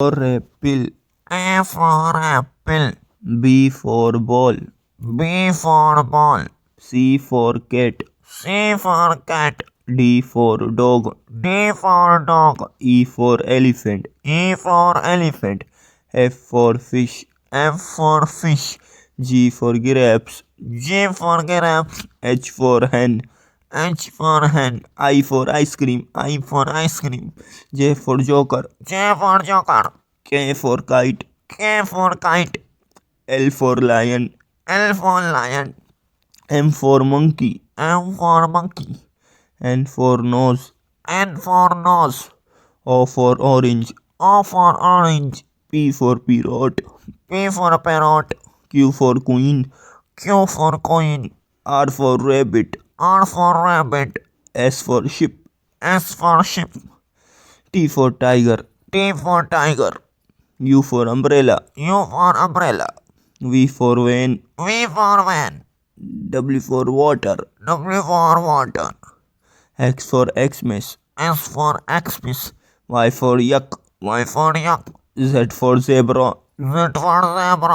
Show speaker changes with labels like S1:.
S1: for apple.
S2: A for apple.
S1: B for ball.
S2: B for ball.
S1: C for cat.
S2: C for cat.
S1: D for dog.
S2: D for dog.
S1: E for elephant.
S2: E for elephant.
S1: F for fish.
S2: F for fish.
S1: G for grapes.
S2: G for grapes.
S1: H for hen.
S2: H for hen.
S1: I for ice cream.
S2: I for ice cream.
S1: J for joker.
S2: J for joker.
S1: K for kite.
S2: K for kite.
S1: L for lion.
S2: L for lion.
S1: M for monkey.
S2: M for monkey.
S1: N for nose.
S2: N for nose.
S1: O for orange.
S2: O for orange.
S1: P for parrot.
S2: P for parrot.
S1: Q for queen.
S2: Q for queen.
S1: R for rabbit.
S2: R for rabbit.
S1: S for sheep.
S2: S for sheep.
S1: T for tiger.
S2: T for tiger.
S1: U for umbrella.
S2: U for umbrella.
S1: V for van.
S2: V for van.
S1: W for water.
S2: W for water.
S1: X for Xmas.
S2: S for Xmas.
S1: Y for yak.
S2: Y for yak.
S1: Z for zebra.
S2: Z for zebra.